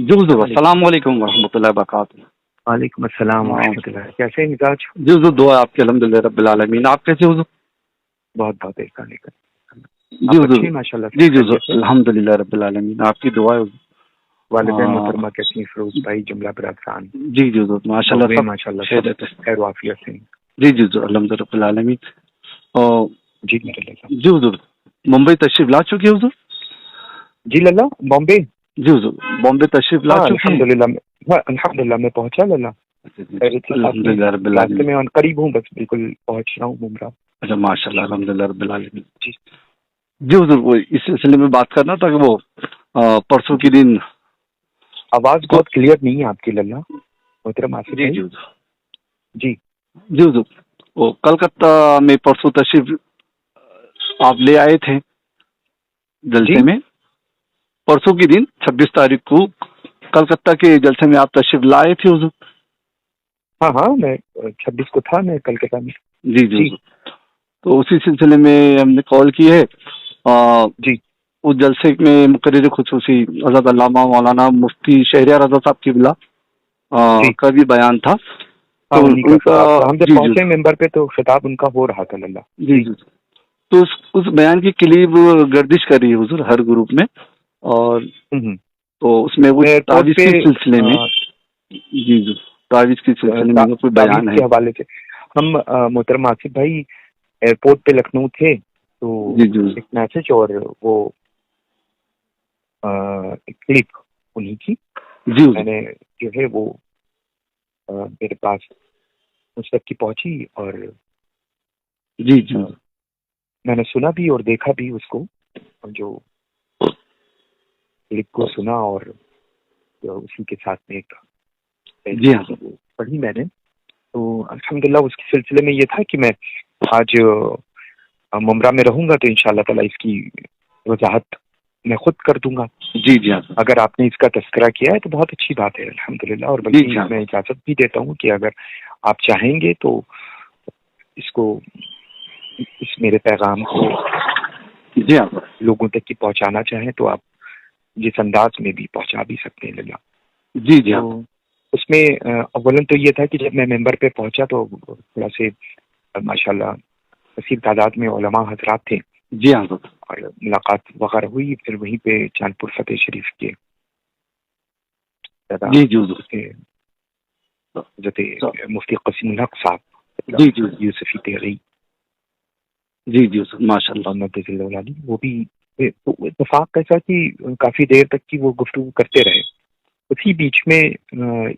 جی السلام علیکم۔ السلام علیکم ورحمۃ اللہ وبرکاتہ۔ وعلیکم السلام ورحمۃ اللہ، کیسے ہیں مزاج؟ جی حضور دعا آپ کی الحمد للہ رب العالمین، آپ کیسے حضور؟ بہت بہت احسان ہے۔ جی آپ حضور، اچھے ہیں ماشاء اللہ، جی سب جی حضور خیریت سے؟ الحمد للہ رب العالمین، آپ کی دعا ہے حضور۔ والدین محترمہ کیسی ہیں؟ فیروز بھائی، جملہ برادران، جی جی حضور ماشاء اللہ بہویں سب ماشاء اللہ سب خیریت ہے۔ خیر و عافیت سے ہیں؟ جی جی حضور الحمد للہ رب العالمین۔ اور جی میرے للہ، جی حضور ممبئی تشریف لا چکے ہیں حضور؟ جی للہ بامبے، جی حضور بامبے تشریف لا ہاں چکے ہیں؟ الحمد للہ میں پہنچا للہ، خیریت سے ساتھ الحمد میں للہ رب راستے العالمین۔ میں قریب ہوں، بس بالکل پہنچ رہا ہوں ممبرا۔ اچھا ماشاء اللہ الحمد للہ رب العالمین۔ جی جی حضور وہ اس سلسلے میں بات کرنا تھا کہ وہ پرسوں جی، کے دن آواز بہت کلیئر نہیں ہے آپ کی للہ محترم آصف جی بھائی۔ جی حضور، جی جی حضور وہ کلکتہ میں پرسوں تشریف آپ لے آئے تھے جی جلسے میں، پرسوں کے دن 26 تاریخ کو کلکتہ کے جلسے میں آپ تشریف لائے تھے حضور؟ ہاں ہاں، میں 26 کو تھا میں کلکتہ میں۔ جی جی جی حضور، تو اسی سلسلے میں ہم نے کال کی ہے۔ جی اس جلسے میں مقرر خصوصی حضرت علامہ مولانا مفتی شہریار رضا صاحب قبلہ جی، کا بھی بیان تھا، ہاں تو انہیں کا ان کا خطاب تھا، ہم جب جی جی پہنچے ممبر پہ تو خطاب ان کا ہو رہا تھا للہ۔ جی جی، تو اس بیان کی کلیپ گردش کر رہی ہے حضور ہر گروپ میں، اور ہوں، تو اس میں وہ ایئرپورٹ تعویذ پہ کے سلسلے میں، جی جی تعویذ کے سلسلے میں کوئی تعویذ بیان ہے؟ کے حوالے سے ہم محترم آصف بھائی ایئرپورٹ پہ لکھنؤ تھے تو جی جی ایک میسج اور وہ ایک کلپ انہیں کی جی میں حضور نے جو ہے وہ میرے پاس مجھ تک کی پہنچی، اور جی جی میں نے سنا بھی اور دیکھا بھی اس کو، جو کلپ کو سنا اور اسی کے ساتھ میں ایک جی ہاں وہ پڑھی میں نے، تو الحمدللہ اس کے سلسلے میں یہ تھا کہ میں آج ممبرا میں رہوں گا تو انشاءاللہ تعالی اس کی وضاحت میں خود کر دوں گا۔ جی جی ہاں اگر آپ نے اس کا تذکرہ کیا ہے تو بہت اچھی بات ہے الحمدللہ، اور جی جی بلکہ ہاں میں اجازت بھی دیتا ہوں کہ اگر آپ چاہیں گے تو اس کو، اس میرے پیغام کو جی ہاں لوگوں تک کی پہنچانا چاہیں تو آپ جس انداز میں بھی پہنچا بھی سکتے ہیں للہ۔ جی جی ہاں تو اس میں اولاً تو یہ تھا کہ جب میں ممبر پہ پہنچا تو تھوڑا سے ماشاءاللہ کثیر تعداد میں علماء حضرات تھے، جی ہاں اور ملاقات وغیرہ ہوئی، پھر وہیں پہ چاند پور فتح شریف کے جی جی حضور حضرت مفتی قسیم الحق صاحب جی جی یوسفی تیغی جی جی حضور ماشاء اللہ محمد رضی اللہ علیہ، وہ بھی اتفاق ایسا کہ کافی دیر تک کی وہ گفتگو کرتے رہے۔ اسی بیچ میں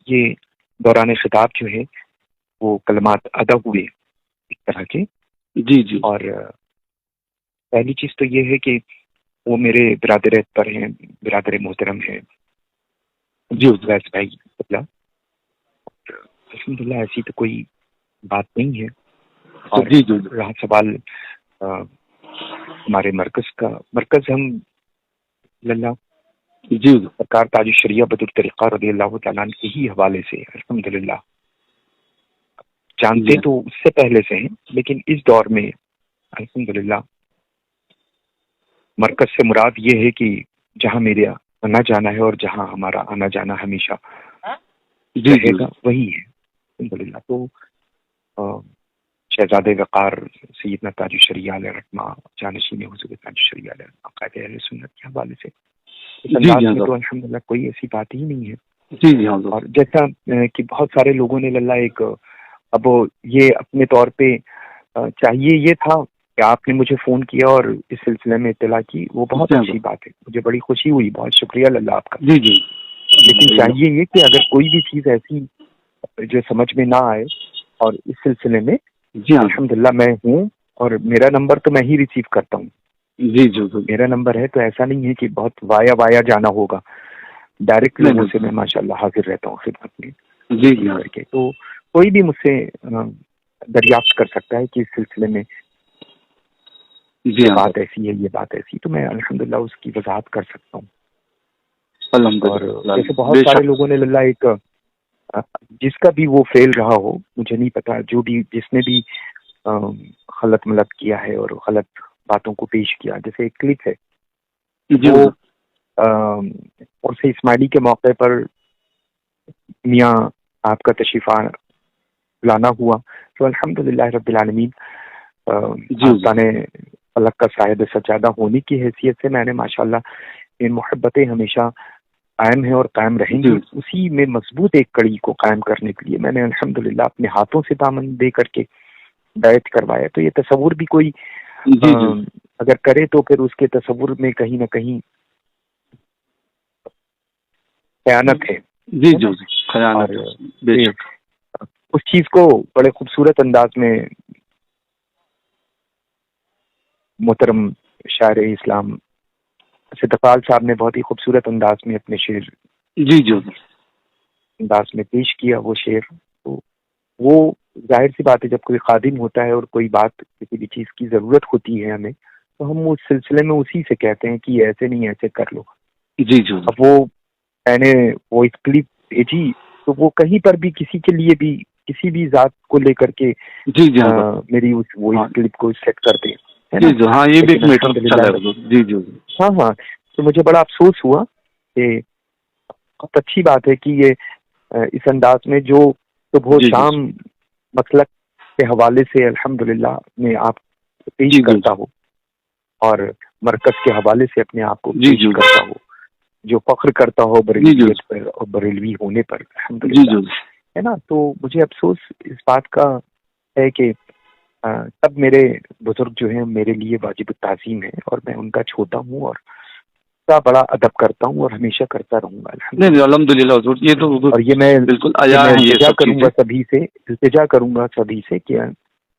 یہ دوران خطاب جو ہے وہ کلمات ادا ہوئے اس طرح کے، جی جی اور پہلی چیز تو یہ ہے کہ وہ میرے برادر پر ہیں، برادر محترم ہیں جی حضور ویس بھائی قبلہ، الحمدللہ ایسی تو کوئی بات نہیں ہے۔ اور جی جی رہا سوال ہمارے مرکز ہم للہ جی حضور سرکار تاج الشریعہ بدر طریقہ رضی اللہ تعالیٰ عنہ کے ہی حوالے سے الحمدللہ جانتے جی تو اس سے پہلے سے ہیں، لیکن اس دور میں الحمدللہ مرکز سے مراد یہ ہے کہ جہاں میرا آنا جانا ہے اور جہاں ہمارا آنا جانا ہمیشہ جی رہے جی گا وہی ہے الحمدللہ۔ تو شہزاد وقار سیدنا تاج الشریعہ علیہ رحمہ، جانشین حضور تاج الشریعہ علیہ رحمہ، قائد اہل سنت کے حوالے سے اس جی انداز جی میں ہاں تو الحمدللہ کوئی ایسی بات ہی نہیں ہے۔ جی جی ہاں حضور اور جیسا کہ بہت سارے لوگوں نے للہ ایک اب یہ اپنے طور پہ چاہیے یہ تھا کہ آپ نے مجھے فون کیا اور اس سلسلے میں اطلاع کی، وہ بہت جی اچھی بات ہے، مجھے بڑی خوشی ہوئی، بہت شکریہ للہ آپ کا۔ جی جی لیکن چاہیے یہ کہ اگر کوئی بھی چیز ایسی جو سمجھ میں نہ آئے، اور اس سلسلے میں جی ہاں الحمدللہ میں ہوں، اور میرا نمبر تو میں ہی ریسیو کرتا ہوں، جی جی حضور میرا نمبر ہے، تو ایسا نہیں ہے کہ بہت وایا جانا ہوگا، ڈائریکٹ لوگوں سے میں ماشاءاللہ حاضر رہتا ہوں خدمت میں جی جی ہاں کر کے۔ تو کوئی بھی مجھ سے دریافت کر سکتا ہے کہ اس سلسلے میں جی یہ ہاں بات ایسی ہے، یہ بات ایسی، تو میں الحمدللہ اس کی وضاحت کر سکتا ہوں۔ الحمد اور للہ جیسے بہت بے سارے شک لوگوں نے للہ ایک جس کا بھی وہ فیل رہا ہو، مجھے نہیں پتا، جو بھی جس نے بھی غلط ملت کیا ہے اور غلط باتوں کو پیش کیا، جیسے ایک کلپ ہے جی وہ حضور اور سے اسماعیلی کے موقع پر میاں آپ کا تشریف لانا ہوا، تو الحمدللہ رب العالمین آستان فلک کا صاحب سجادہ ہونے کی حیثیت سے میں نے ماشاءاللہ ان محبتیں ہمیشہ قائم ہیں اور قائم رہیں گی. اسی میں مضبوط ایک کڑی کو قائم کرنے کے لیے میں نے الحمدللہ اپنے ہاتھوں سے دامن دے کر کے بیعت کروایا. تو یہ تصور بھی کوئی اگر کرے تو پھر اس کے تصور میں کہیں نہ کہیں خیانت ہے. اس چیز کو بڑے خوبصورت انداز میں محترم شاعر اسلام صدقال صاحب نے بہت ہی خوبصورت انداز میں اپنے شعر انداز میں پیش کیا. وہ شعر تو وہ ظاہر سی بات ہے جب کوئی خادم ہوتا ہے اور کوئی بات کسی بھی چیز کی ضرورت ہوتی ہے ہمیں تو ہم اس سلسلے میں اسی سے کہتے ہیں کہ ایسے نہیں ایسے کر لو. اب وہ میں نے وہ ایک کلپ بھیجی تو وہ کہیں پر بھی کسی کے لیے بھی کسی بھی ذات کو لے کر کے میری وہ کلپ کو سیٹ کر دے. ہاں تو مجھے بڑا افسوس ہوا کہ بہت اچھی بات ہے کہ یہ اس انداز میں جو صبح و شام مسلک کے حوالے سے الحمدللہ میں آپ پیش کرتا ہو اور مرکز کے حوالے سے اپنے آپ کو پیش کرتا ہو، جو فخر کرتا ہو بریلویت پر اور بریلوی ہونے پر الحمدللہ ہے نا. تو مجھے افسوس اس بات کا ہے کہ تب میرے بزرگ جو ہیں میرے لیے واجب التعظیم ہیں اور میں ان کا چھوٹا ہوں اور کا بڑا ادب کرتا ہوں اور ہمیشہ کرتا رہوں گا الحمدللہ. یہ تو اور یہ میں بالکل التجا کروں گا سبھی سے کہ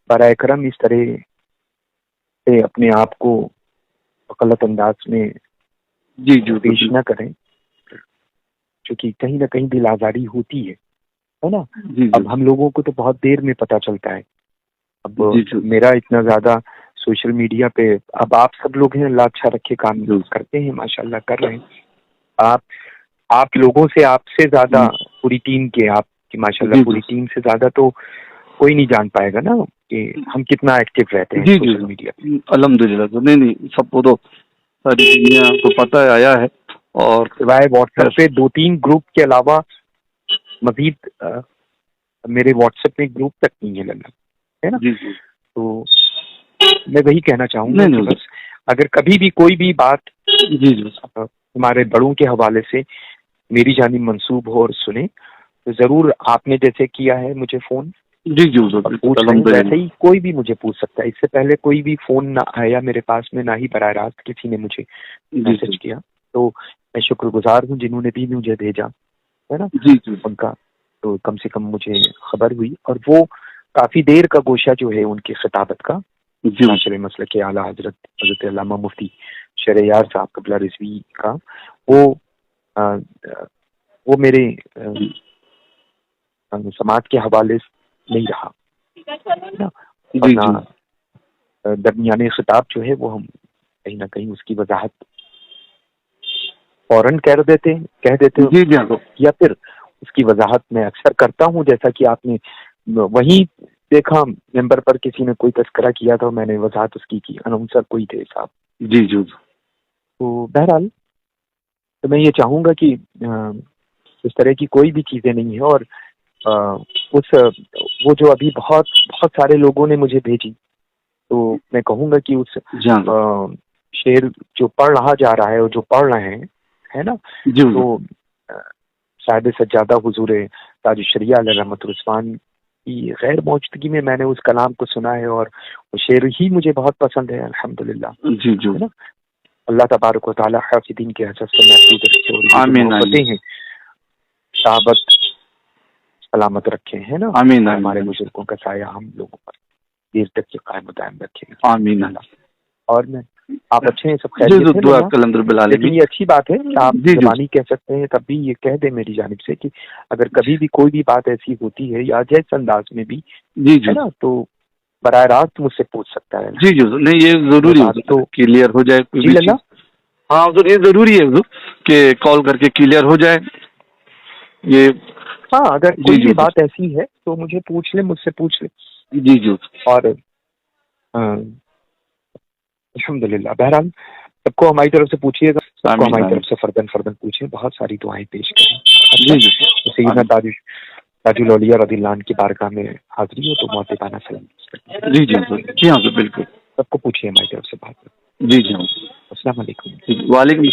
برائے کرم اس طرح سے اپنے آپ کو غلط انداز میں پیش نہ کریں، کیونکہ کہیں نہ کہیں دل آزاری ہوتی ہے نا. اب ہم لوگوں کو تو بہت دیر میں پتہ چلتا ہے. اب میرا اتنا زیادہ سوشل میڈیا پہ اب آپ سب لوگ ہیں، اللہ اچھا رکھے، کام کرتے ہیں ماشاءاللہ کر رہے ہیں. آپ لوگوں سے آپ سے زیادہ پوری ٹیم کے آپ کی ماشاءاللہ پوری ٹیم سے زیادہ تو کوئی نہیں جان پائے گا نا کہ ہم کتنا ایکٹیو رہتے ہیں سوشل میڈیا پہ. الحمدللہ. نہیں سب کو تو ساری دنیا کو پتہ آیا ہے. اور سوائے واٹس ایپ پہ 2-3 گروپ کے علاوہ مزید میرے واٹس ایپ میں گروپ تک نہیں ہے لگا ہے نا. تو میں وہی کہنا چاہوں گا کہ بس اگر کبھی بھی کوئی بھی بات ہمارے بڑوں کے حوالے سے میری جانب منسوب ہو اور سنیں تو ضرور آپ نے جیسے کیا ہے مجھے فون ویسے ہی کوئی بھی مجھے پوچھ سکتا ہے. اس سے پہلے کوئی بھی فون نہ آیا میرے پاس میں، نہ ہی براہ راست کسی نے مجھے میسج کیا. تو میں شکر گزار ہوں جنہوں نے بھی مجھے بھیجا ہے نا ان کا. تو کم سے کم مجھے خبر ہوئی اور وہ کافی دیر کا گوشہ جو ہے ان کی خطابت کا معاشر مسلک کے اعلیٰ حضرت علامہ مفتی شرعیار صاحب قبلہ رضوی کا وہ میرے سماعت کے حوالے سے نہیں رہا. درمیان خطاب جو ہے وہ ہم کہیں نہ کہیں اس کی وضاحت فوراً کہہ دیتے ہیں یا پھر اس کی وضاحت میں اکثر کرتا ہوں. جیسا کہ آپ نے وہیں دیکھا ممبر پر کسی نے کوئی تذکرہ کیا تھا، میں نے وضاحت اس کی اناؤنسر کوئی تھے صاحب. تو بہرحال تو میں یہ چاہوں گا کہ اس طرح کی کوئی بھی چیزیں نہیں ہیں. اور وہ جو ابھی بہت بہت سارے لوگوں نے مجھے بھیجی تو میں کہوں گا کہ اس شعر جو پڑھ رہا جا رہا ہے اور جو پڑھ رہے ہیں ہے نا تو صاحب سجادہ حضور تاج الشریعہ علیہ رحمۃ الرحمان کی غیر موجودگی میں نے اس کلام کو سنا ہے اور وہ شعر ہی مجھے بہت پسند ہے الحمدللہ. ہے نا. اللہ تبارک و تعالی حافظین کے حسب سے محفوظ رکھے اور محبتیں ہیں صحابت سلامت رکھے ہے نا. ہمارے بزرگوں کا سایہ ہم لوگوں پر دیر تک کے قائم و دائم رکھے. آمین. اور میں آپ اچھے ہیں، سب خیریت ہے. لیکن یہ اچھی بات ہے کہ آپ زبانی کہہ سکتے ہیں، تب بھی یہ کہہ دیں میری جانب سے کہ اگر کبھی بھی کوئی بھی بات ایسی ہوتی ہے یا جیس انداز میں بھی ہے نا تو براہ راست مجھ سے پوچھ سکتا ہے. نہیں یہ ضروری ہے تو کلیئر ہو جائے. ہاں یہ ضروری ہے کہ کال کر کے کلیئر ہو جائے یہ. ہاں اگر کوئی بھی بات ایسی ہے تو مجھے پوچھ لیں، مجھ سے پوچھ لیں. اور الحمدللہ. بہرحال سب کو ہماری طرف سے پوچھیے گا. کو ہماری طرف سے فردن پوچھیں، بہت ساری دعائیں پیش کریں. جی جی سیدنا تاج الاولیاء رضی اللہ عنہ کی بارگاہ میں حاضری ہو تو مؤدبانہ سلام کریں. جی جی حضور، جی ہاں حضور بالکل. سب کو پوچھیے ہماری طرف سے بات. جی جی ہاں. السلام علیکم. وعلیکم السلام.